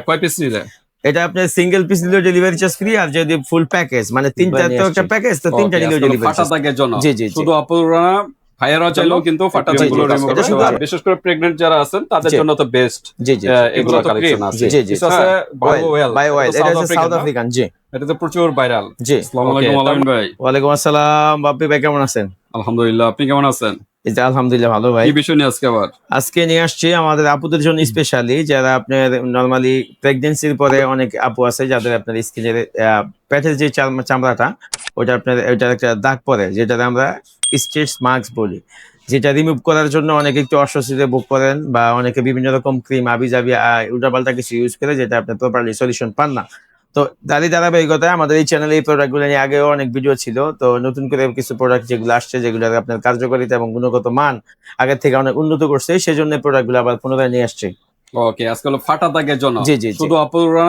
কয় পিস নিলে? এটা আপনার সিঙ্গেল পিস নিলেও ডেলিভারি চার্জ ফ্রি, আর যদি ফুল প্যাকেজ মানে তিনটা তো একটা প্যাকেজ, তো তিনটা নিলেও ডেলিভারি ফাটা চার্জ। দাগের জন্য জি জি জি। শুধু আপুরা ভাইয়ারা চাইলেও কিন্তু ফাটা দাগগুলো রিমুভ এটা করবে। শুধু আর বিশেষ করে প্রেগন্যান্ট যারা আছেন তাদের জি জন্য তো বেস্ট। জি জি এগুলো তো ক্রিম জি জি জি। কিছু আছে বায়ো ওয়েল, বাই অয়েল, এটা সাউথ হচ্ছে সাউথ আফ্রিকান। আফ্রিকান। জি এটা তো প্রচুর ভাইরাল। জি। আসসালামু আলাইকুম আলামিন ভাই। ওয়ালাইকুম আসসালাম বাপ্পি ভাই, কেমন আছেন? আলহামদুলিল্লাহ, আপনি কেমন আছেন? এই যে আলহামদুলিল্লাহ ভালো ভাই। কি বিষয় নিয়ে আজকে আবার? আজকে নিয়ে আসছি আমাদের আপুদের জন্য স্পেশালি, যারা আপনার নরমালি প্রেগনেন্সির পরে অনেক আপু আছে যাদের আপনার স্কিনের পেটের যে চামড়াটা, ওটা আপনার ওইটার একটা দাগ পড়ে, যেটা আমরা স্ট্রেচ মার্কস বলি, যেটা রিমুভ করার জন্য অনেকে একটু অস্বস্তিতে ভোগ করেন, বা অনেকে বিভিন্ন রকম ক্রিম আবি যাবি উল্টাপাল্টা কিছু ইউজ করে, যেটা আপনার প্রপারলি সলিউশন পান না। তো তারই ধারাবাহিকতায় আমাদের এই চ্যানেলে এই প্রোডাক্টগুলো নিয়ে আগেও অনেক ভিডিও ছিল, তো নতুন করে কিছু প্রোডাক্ট যেগুলো আসছে, যেগুলো আপনার কার্যকারিতা এবং গুণগত মান আগের থেকে অনেক উন্নত করছে, সেই জন্য প্রোডাক্টগুলো আবার পুনরায় নিয়ে আসছে। ওকে, আজকে হলো ফাটা দাগের জন্য। জি জি জি শুধু আপুরা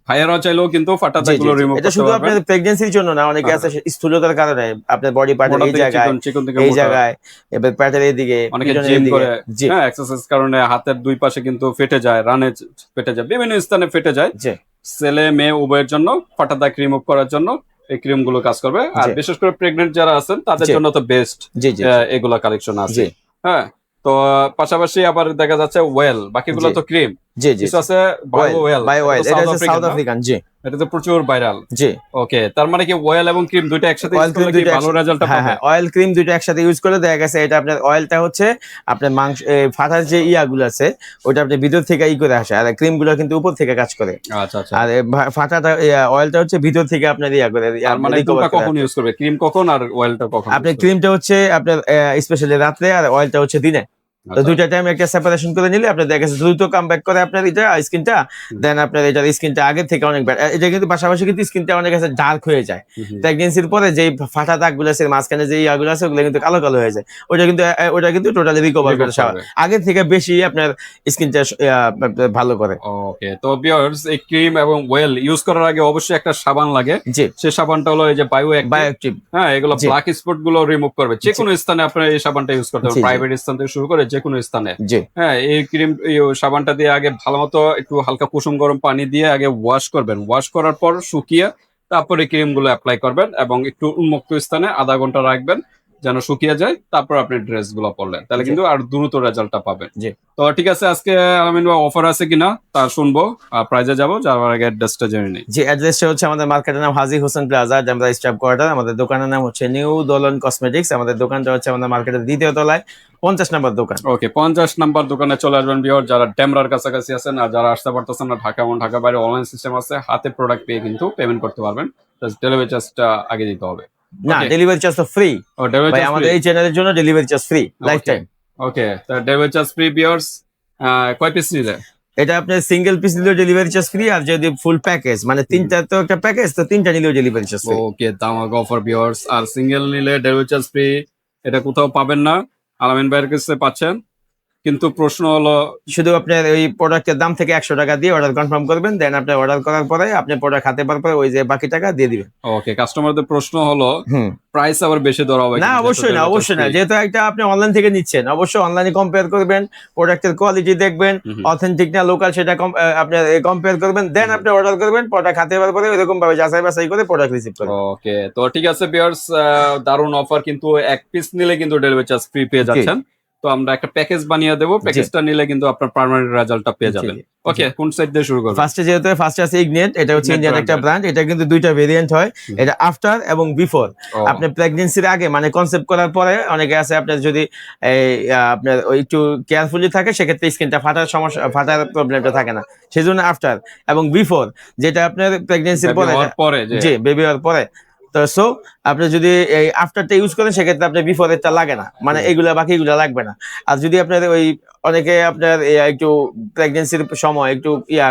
ভাইয়ারা চাইলেও কিন্তু ফাটা জি জি দাগগুলো জি। রিমুভ এটা করতে শুধু পারবেন। আপনার প্রেগন্যান্সির জন্য না, অনেকে আছে স্থূলতার কারণে আপনার বডি পার্টের মোটা এই থেকে জায়গায়, চিকন, চিকন থেকে এই মোটা। জায়গায়, এবার প্যাটের এইদিকে, অনেকে পিছনের জিম এইদিকে। করে, জি হ্যাঁ, এক্সারসাইজ কারণে হাতের দুই পাশে কিন্তু ফেটে যায়, রানে ফেটে যায়, বিভিন্ন স্থানে ফেটে যায়। জি ছেলে মেয়ে উভয়ের জন্য ফাটা দাগ রিমুভ করার জন্য এই ক্রিম গুলো কাজ করবে। আর জি বিশেষ করে প্রেগনেন্ট যারা আছেন তাদের জি জন্য তো বেস্ট জি জি এগুলা কালেকশন আছে। জি হ্যাঁ, তো পাশাপাশি আবার দেখা যাচ্ছে ওয়েল, বাকিগুলো জি তো ক্রিম। জি জি। কিছু আছে বায়ো ওয়েল, বাই অয়েল, এটা সাউথ হচ্ছে আফ্রিকান সাউথ না? আফ্রিকান। জি এটা তো প্রচুর ভাইরাল। জি। ওকে, তার মানে কি ওয়েল এবং ক্রিম দুইটা একসাথে ইউজ অয়েল ক্রিম করলে কি দুইটা ভালো রেজাল্টটা হ্যাঁ পাবে? হ্যাঁ, অয়েল ক্রিম দুইটা একসাথে ইউজ করে দেখা গেছে, এটা আপনার অয়েলটা হচ্ছে আপনার মাংস ফাটার যে ইয়াগুলো আছে, ওটা আপনি ভিতর থেকে করে আসে, আর ক্রিম গুলো কিন্তু উপর থেকে কাজ করে। আচ্ছা আচ্ছা। আর ফাটাটা অয়েলটা হচ্ছে ভিতর থেকে আপনার করে তার মানে রিকভার কোনটা করে কখন আসে। ইউজ করবে, ক্রিম কখন আর অয়েলটা কখন আপনি ইউজ করবে? ক্রিমটা হচ্ছে আপনার স্পেশালি রাত্রে, আর অয়েলটা হচ্ছে দিনে। তো আচ্ছা। দুইটা টাইম একটা সেপারেশন করে নিলে আপনার দেখা যাচ্ছে দ্রুত কাম ব্যাক করে আপনার এটা স্কিনটা। দেন আপনার এটার স্কিনটা আগে থেকে অনেক এটা কিন্তু পাশাপাশি কিন্তু স্কিনটা অনেক কাছে ডার্ক হয়ে যায়। প্রেগনেন্সির পরে যে ফাটা দাগগুলো আছে, মাঝখানে যে ইয়াগুলো আছে, ওগুলো কিন্তু কালো কালো হয়ে যায়। ওটা কিন্তু টোটালি রিকভার করে আগের থেকে বেশি আপনার স্কিনটা ভালো করে। ওকে, তো ভিউয়ার্স, এই ক্রিম এবং ওয়েল ইউজ করার আগে অবশ্যই একটা সাবান লাগে। জি, সেই সাবানটা হলো এই যে বায়ো বায়োঅ্যাক্টিভ। হ্যাঁ, এগুলো জি ব্ল্যাক স্পট গুলো রিমুভ করবে। যে কোনো স্থানে আপনারা এই সাবানটা ইউজ করতে জি পারবেন, জি প্রাইভেট স্থান থেকে শুরু করে যে কোনো স্থানে। জি হ্যাঁ, এই ক্রিম সাবানটা দিয়ে আগে ভালো মতো একটু হালকা কুসুম গরম পানি দিয়ে আগে ওয়াশ করবেন। ওয়াশ করার পর শুকিয়ে তারপরে ক্রিম গুলো অ্যাপ্লাই করবেন এবং একটু উন্মুক্ত স্থানে আধা ঘন্টা রাখবেন যেন শুকিয়ে যায়। তারপর আপনি ড্রেস গুলো পরলেন, তাহলে জি কিন্তু আর দ্রুত রেজাল্টটা পাবেন। জি তো ঠিক আছে, আজকে আলামিন ভাই অফার আছে কিনা তা শুনবো, আর প্রাইজে যাবো, যাওয়ার আগে অ্যাড্রেসটা জেনে নিই। জি। অ্যাড্রেসটা হচ্ছে আমাদের মার্কেটের নাম হাজী হোসেন প্লাজা, আমরা স্টাফ কোয়ার্টার। আমাদের দোকানের নাম হচ্ছে নিউ দোলন কসমেটিক্স। আমাদের দোকানটা হচ্ছে আমাদের মার্কেটের 2য় তলায়, 50 নম্বর দোকান। ওকে, 50 নাম্বার দোকানে চলে আসবেন ভিউয়ার, যারা ডেমরার কাছাকাছি আছেন। আর যারা আসতে পারতেছেন না, ঢাকা এবং ঢাকা বাইরে অনলাইন সিস্টেম আছে, হাতে প্রোডাক্ট পেয়ে কিন্তু পেমেন্ট করতে পারবেন। ডেলিভারি চার্জটা আগে দিতে হবে। না, ডেলিভারি চার্জ তো ফ্রি। ও, ডেলিভারি ভাই চার্জ আমাদের এই চ্যানেলের জন্য delivery charge free lifetime. Okay, তো ডেলিভারি চার্জ ফ্রি ভিউয়ার্স। কয় পিস নিলে? এটা আপনার সিঙ্গেল পিস নিলেও ডেলিভারি চার্জ ফ্রি, আর যদি ফুল প্যাকেজ মানে তিনটা তো একটা প্যাকেজ, তো তিনটা নিলেও ডেলিভারি চার্জ ফ্রি। ওকে, দামাক অফার ভিউয়ার্স। আর সিঙ্গেল নিলে ডেলিভারি চার্জ ফ্রি, এটা কোথাও পাবেন না, আলামিন ভাইয়ের কাছে পাচ্ছেন। কিন্তু প্রশ্ন হলো, শুধু আপনার ওই প্রোডাক্টের দাম থেকে 100 টাকা দিয়ে অর্ডার কনফার্ম করবেন, দেন আপনি অর্ডার করার পরে আপনি প্রোডাক্ট হাতে পাওয়ার পরে ওই যে বাকি টাকা দিয়ে দিবেন। ওকে, কাস্টমারদের প্রশ্ন হলো হুম। প্রাইস আবার বেশি ধরা হবে না, কিনা? অবশ্যই না, অবশ্যই না। যেহেতু একটা আপনি অনলাইন থেকে নিচ্ছেন, অবশ্যই অনলাইনে কম্পেয়ার করবেন, প্রোডাক্টের কোয়ালিটি দেখবেন, অথেন্টিক না লোকাল সেটা আপনি কম্পেয়ার করবেন, দেন আপনি অর্ডার করবেন। প্রোডাক্ট হাতে পাওয়ার পরে এরকম ভাবে যাচাই বাছাই করে প্রোডাক্ট রিসিভ করবেন। ওকে, তো ঠিক আছে ভিউয়ার্স, দারুন অফার। কিন্তু এক পিস নিলে কিন্তু ডেলিভারি চার্জ ফ্রি পেয়ে যাচ্ছেন। তো আমরা একটা প্যাকেজ বানিয়ে দেবো, প্যাকেজটা নিলে কিন্তু আপনার পার্মানেন্ট রেজাল্টটা পেয়ে যাবেন। ওকে, কোন সাইড দিয়ে শুরু করব? ফার্স্টে আছে ইগনেট, এটা হচ্ছে ইন্ডিয়ান একটা ব্র্যান্ড। এটা কিন্তু দুইটা ভেরিয়েন্ট হয়, এটা আফটার এবং বিফোর। আপনি প্রেগন্যান্সির আগে মানে কনসেপ্ট করার পরে অনেকে আছে আপনার যদি আপনার ওই একটু কেয়ারফুলি থাকে, সেক্ষেত্রে স্কিনটা ফাটার প্রবলেমটা থাকে না, সেজন্য আফটার। এবং বিফোর যেটা আপনার প্রেগন্যান্সির পরে, জি বেবি হওয়ার পরে। তো সো আপনি যদি এই আফটারটা ইউজ করেন, সেক্ষেত্রে আপনার বিফোরেরটা লাগে না, মানে এইগুলা বাকিগুলা লাগবে না। আর যদি আপনার ওই অনেকে আপনার একটু প্রেগনেন্সির সময় একটু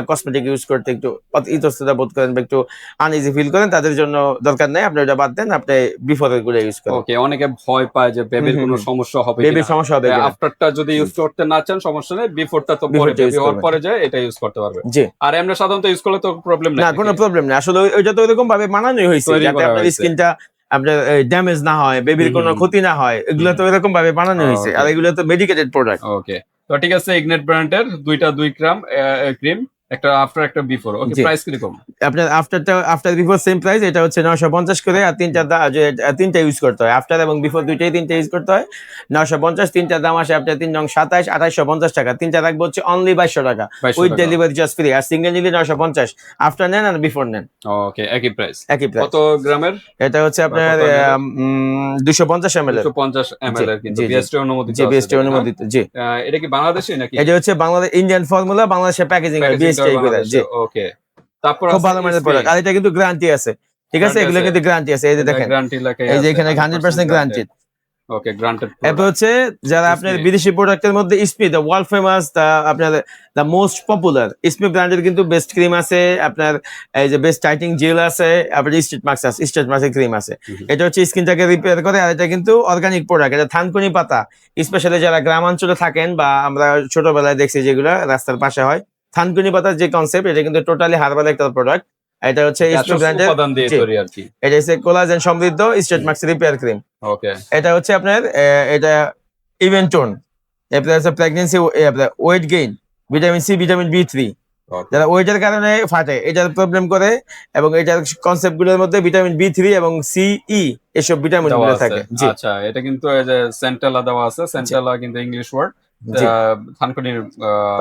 কসমেটিক ইউজ করতে একটু ইতস্ততা বোধ করেন বা একটু আনইজি ফিল করেন, তাদের জন্য দরকার নেই, আপনি ওটা বাদ দেন, আপনি বিফোরের গুলো ইউজ করেন। ওকে, অনেকে ভয় পায় যে বেবির কোনো সমস্যা হবে কিনা, বেবির সমস্যা হবে কিনা। আফটারটা যদি ইউজ করতে না চান সমস্যা নেই, বিফোরটা তো পরে বেবি হওয়ার পরে যায়, এটা ইউজ করতে পারবে। জি। আর আমরা সাধারণত ইউজ করলে তো প্রবলেম না, কোনো প্রবলেম নেই আসলে। ওইটা তো এরকম ভাবে বানানোই হয়েছে যাতে আপনার স্কিনটা আপনার ড্যামেজ না হয়, বেবির কোনো ক্ষতি না হয়, এগুলো তো এরকম ভাবে বানানো হয়েছে। আর এগুলো তো মেডিকেটেড প্রোডাক্ট। ওকে, তো ঠিক আছে, ইগনেট ব্র্যান্ডের দুই গ্রাম ক্রিম, একটা আফটার একটা বিফোর। ওকে, জি। প্রাইস কিরকম? আপনার আফটার বিফোর সেম প্রাইস, এটা হচ্ছে 950 করে। আর তিনটা ইউজ করতে হয়, আফটার এবং বিফোর দুইটাই তিনটা ইউজ করতে হয়। 950, তিনটার দাম আসে আপনার 3 নং 27, 2850 টাকা। তিনটা রাখবো হচ্ছে অনলি 2200 টাকা 2200 উইথ টাকা। Delivery just free. আর সিঙ্গেল নিলে 950, আফটার নেন আর বিফোর নেন ওকে, একই প্রাইস। একই প্রাইস। কত গ্রামের? এটা হচ্ছে বা আপনার কত ml এর? 250 ml এর। 250 জি ml এর কিন্তু জি জি বিএসটি অনুমোদিত জি আছে বিএসটি দেখেন, হ্যাঁ? অনুমোদিত। জি, এটা কি বাংলাদেশী নাকি? এটা হচ্ছে বাংলাদেশ ইন্ডিয়ান ফর্মুলা, বাংলাদেশের প্যাকেজিং হয় প্যাকেজিংটা বিএসটি করে। বাংলাদেশে। জি, ওকে। তারপর খুব আছে ভালো মানের এসপি। প্রোডাক্ট। আর এটা কিন্তু গ্যারান্টি আছে, ঠিক আছে, গ্যারান্টি এগুলো আছে? কিন্তু গ্যারান্টি আছে। এই যে এটা দেখেন, গ্যারান্টি লেখাই এই যে আছে এখানে 100% 100% গ্যারান্টি। গ্রান্টেড। ওকে, গ্রান্টেড এরপর প্রোডাক্ট। হচ্ছে যারা আপনার এসপি। বিদেশি প্রোডাক্টের মধ্যে ইসমি, দ্য ওয়ার্ল্ড ফেমাস, আপনার দ্য মোস্ট পপুলার ইসমি ব্র্যান্ডের কিন্তু বেস্ট ক্রিম আছে আপনার, এই যে বেস্ট টাইটিং জেল আছে, আপনার স্ট্রেট মার্কস আছে, স্ট্রেট মার্কের ক্রিম আছে। এটা হচ্ছে স্কিনটাকে রিপেয়ার করে। আর এটা কিন্তু অর্গানিক প্রোডাক্ট, এটা থানকুনি পাতা। স্পেশালি যারা গ্রামাঞ্চলে থাকেন, বা আমরা ছোটবেলায় দেখছি যেগুলো রাস্তার পাশে হয়, থানকুনি পাতার যে কনসেপ্ট, এটা কিন্তু টোটালি হার্বাল একটা প্রোডাক্ট। এটা হচ্ছে ইসমি ব্র্যান্ডের। উপাদান দিয়ে জি, তৈরি আর কি। এটা হচ্ছে কোলাজেন সমৃদ্ধ stretch marks repair cream. Okay. এটা হচ্ছে আপনার এটা ইভেন্টন। এরপরে আছে pregnancy weight gain, vitamin C, vitamin B3, okay. যারা ওয়েটের কারণে ফাটে এটার প্রবলেম করে। এবং এটার কনসেপ্ট গুলোর মধ্যে ভিটামিন B3 এবং CE এসব ভিটামিন দেওয়া গুলো আছে। থাকে। জি আচ্ছা, এটা কিন্তু এই যে সেন্টেলা দেওয়া আছে। সেন্টেলা কিন্তু ইংলিশ ওয়ার্ড। জি থানকুনির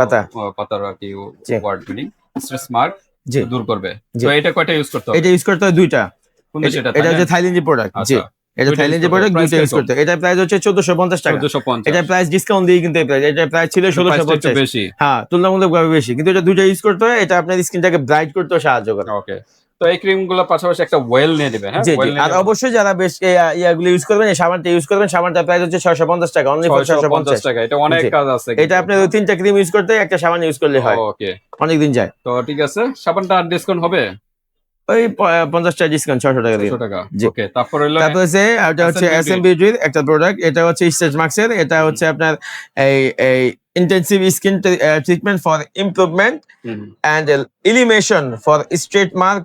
পাতা। পাতার আর কি জি ওয়ার্ড মিনিং। স্ট্রেস মার্ক জি দূর করবে। জি তো এটা কয়টা ইউজ করতে হবে? এটা ইউজ করতে হয় দুইটা। কোন দেশে এটা? এটা হচ্ছে থাইল্যান্ডের প্রোডাক্ট। জি, আচ্ছা, এটা দুইটা use থাইল্যান্ডের করতে হবে। প্রোডাক্ট, প্রাইস দুইটা ইউজ কিরকম? করতে হয়। এটা প্রাইস হচ্ছে 1450 টাকা। 1450। এটা প্রাইস ডিসকাউন্ট দিয়ে কিন্তু এই প্রাইস, এটা প্রাইস ছিল প্রাইসটা একটু 1650। বেশি। হ্যাঁ, তুলনামূলকভাবে বেশি, কিন্তু এটা দুইটা ইউজ করতে হয়। এটা আপনার স্কিনটাকে ব্রাইট করতে সাহায্য করে। ওকে। তো এই ক্রিম গুলো পাশাপাশি একটা ওয়েল নিয়ে নেবে, হ্যাঁ? জি জি। ওয়েল আর নিয়ে অবশ্যই যারা বেশ ইয়াগুলো ইউজ করবেন, এই সাবানটা ইউজ করবেন, সাবানটার প্রাইস হচ্ছে 650 টাকা, অনলি ফর 650 650। টাকা। এটা অনেক জি। কাজ আছে এটা কিন্তু। আপনার ওই তিনটা ক্রিম ইউজ করতে একটা সাবান ইউজ করলে হয়, ওকে। অনেকদিন যায়। তো ঠিক আছে, সাবানটা আর ডিসকাউন্ট হবে? ওই 50 টাকা ডিসকাউন্ট, 600 টাকা দিয়ে। 600 টাকা। জি। ওকে, তারপর হলো তারপর হচ্ছে এটা হচ্ছে SM SM বিউটির একটা প্রোডাক্ট। এটা হচ্ছে স্ট্রেচ মার্কসের। এটা হচ্ছে আপনার এই intensive skin treatment for improvement hmm, and elimination for stretch mark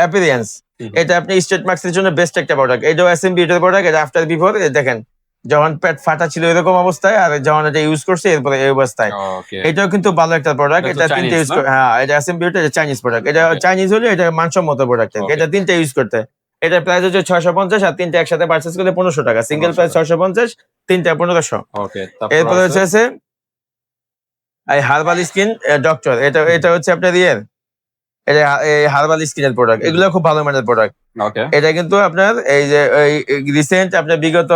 appearance. Hmm. এটা আপনি স্ট্রেট মার্কসের জন্য বেস্ট একটা প্রোডাক্ট। এটাও SM বিউটির প্রোডাক্ট। এটা আফটার বিফোর দেখেন, যখন পেট ফাটা ছিল এরকম অবস্থায়, আর যখন এটা ইউজ করছে এরপরে এই অবস্থায়। ওকে। এটাও কিন্তু ভালো একটা প্রোডাক্ট। এটা তো এটা তিনটা Chinese, ইউজ না? করে। হ্যাঁ, এটা SM বিউটি, এটা চাইনিজ প্রোডাক্ট। এটা Okay. চাইনিজ হলে এটা মানসম্মত প্রোডাক্ট। Okay. এটা তিনটা ইউজ করতে, এটা প্রাইস হচ্ছে 650। আর তিনটা একসাথে পারচেজ করলে 1500 টাকা। সিঙ্গেল 1500 প্রাইস 650, তিনটা 1500। ওকে, তারপর এরপরে আছে হচ্ছে এই হার্বাল স্কিন ডক্টর। এটা হচ্ছে আপনার এটা এই হার্বাল স্কিনের প্রোডাক্ট। এগুলো খুব ভালো মানের প্রোডাক্ট। ওকে। এটা কিন্তু আপনার এই যে রিসেন্ট আপনার বিগত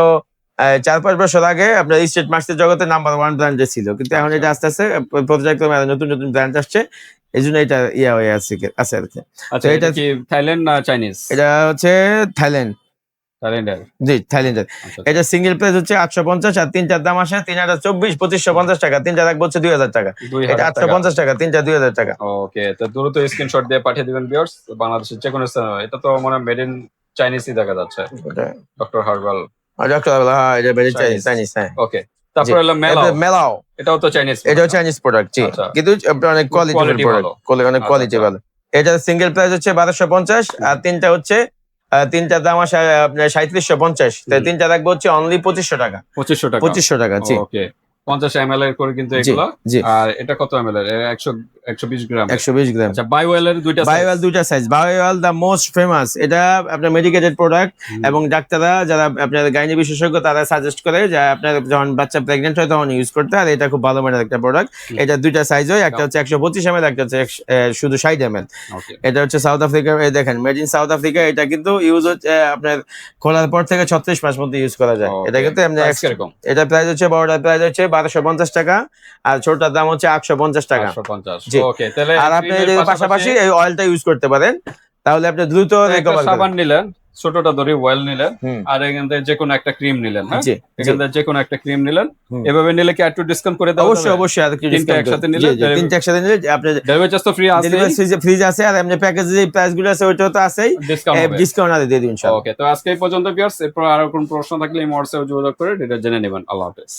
4-5 বছর আগে আপনার স্ট্রেট মার্কসের জগতে নাম্বার 1 ব্র্যান্ডে ছিল, কিন্তু এখন আচ্ছা। এটা আস্তে আস্তে পর্যায়ক্রমে আরো নতুন নতুন ব্র্যান্ড আসছে, এই জন্য এটা ইয়া হয়ে আছে আছে আর কি। আচ্ছা, তো এটা এটা কি থাইল্যান্ড না চাইনিজ? এটা হচ্ছে থাইল্যান্ড। থাইল্যান্ডের। জি, থাইল্যান্ডের। আচ্ছা। এটা সিঙ্গেল প্রাইস হচ্ছে 850। আর তিনটার দাম আসে 3024, 2550 টাকা। তিনটা রাখবো হচ্ছে 2000 টাকা। 2000 এটা টাকা। 850 টাকা, তিনটা 2000 টাকা। ওকে, তো দ্রুত স্ক্রিনশট দিয়ে পাঠিয়ে দিবেন ভিউয়ার্স, বাংলাদেশের যে কোনো স্থানে। এটা তো মানে মেড ইন চাইনিজই দেখা যাচ্ছে, ডক্টর হার্বাল ডক্টর হ্যাঁ, এটা বেড়ে চাইনিজ। চাইনিজ। হ্যাঁ, ওকে, তারপর হলো মেলাও। মেলাও। এটাও তো চাইনিজ। এটাও চাইনিজ প্রোডাক্ট। জি, আচ্ছা। কিন্তু অনেক কোয়ালিটি Quality প্রোডাক্ট, অনেক আচ্ছা, কোয়ালিটি আচ্ছা। ভালো। এটা সিঙ্গেল প্রাইস হচ্ছে 1250। আর তিনটা হচ্ছে তিনটার দাম আসে আপনার 3750। তাই তিনটা রাখবো হচ্ছে অনলি 2500 টাকা। 2500 টাকা। 2500 টাকা। জি ওকে, 50 ml এর করে কিন্তু জি এগুলো। জি। আর এটা কত ml এর? 120 গ্রাম। 120 গ্রাম। আচ্ছা, বায়োয়েল এর দুইটা বায়োয়াল দুইটা size. Vial the most famous. এটা আপনার মেডিকেটেড প্রোডাক্ট, এবং ডাক্তাররা যারা আপনার গাইনি বিশেষজ্ঞ তারা সাজেস্ট করে যে আপনার যখন বাচ্চা প্রেগনেন্ট হয় তখন ইউজ করতে। আর এটা খুব ভালো মানের একটা প্রোডাক্ট। এটা দুইটা সাইজ হয়, একটা হচ্ছে 125 ml, একটা হচ্ছে শুধু 60 ml। ওকে। এটা হচ্ছে সাউথ আফ্রিকা। এই দেখেন, মেড ইন সাউথ আফ্রিকা। এটা কিন্তু ইউজ হচ্ছে আপনার খোলার পর থেকে 36 মাস মধ্যে ইউজ করা যায়। এটা কিন্তু এমনি প্রাইস কিরকম? এটা প্রাইস হচ্ছে, বড়টার প্রাইস হচ্ছে 1250 টাকা, আর ছোটটার দাম হচ্ছে 850 টাকা। 850। জি। ওকে, তাহলে আর আপনি এর পাশাপাশি এই অয়েলটা ইউজ করতে পারেন, তাহলে আপনি দ্রুত একটা রিকভার সাবান করবেন। নিলেন, ছোটটা ধরে ওয়েল নিলেন, হুম। আর এখান থেকে যে কোনো একটা ক্রিম নিলেন, হ্যাঁ? জি এখান থেকে যে কোনো একটা ক্রিম নিলেন। হুম। এভাবে নিলে কি একটু ডিসকাউন্ট করে দেওয়া অবশ্যই যাবে? অবশ্যই আর কি তিনটা ডিসকাউন্ট একসাথে নিলে তিনটা একসাথে নিলে আপনি ডেলিভারি চার্জ তো ফ্রি আছে, ডেলিভারি ফ্রিজ আছে। আর এমনি প্যাকেজে যে প্রাইস গুলো আছে ওইটাও তো আছেই, ডিসকাউন্ট হবে। ডিসকাউন্ট আর দিয়ে দিন ইনশাআল্লাহ। ওকে, তো আজকে এই পর্যন্ত ভিউয়ার্স। এরপর আরো কোন প্রশ্ন থাকলে এই হোয়াটসঅ্যাপে যোগাযোগ করে এটা জেনে নেবেন। আল্লাহ হাফেজ।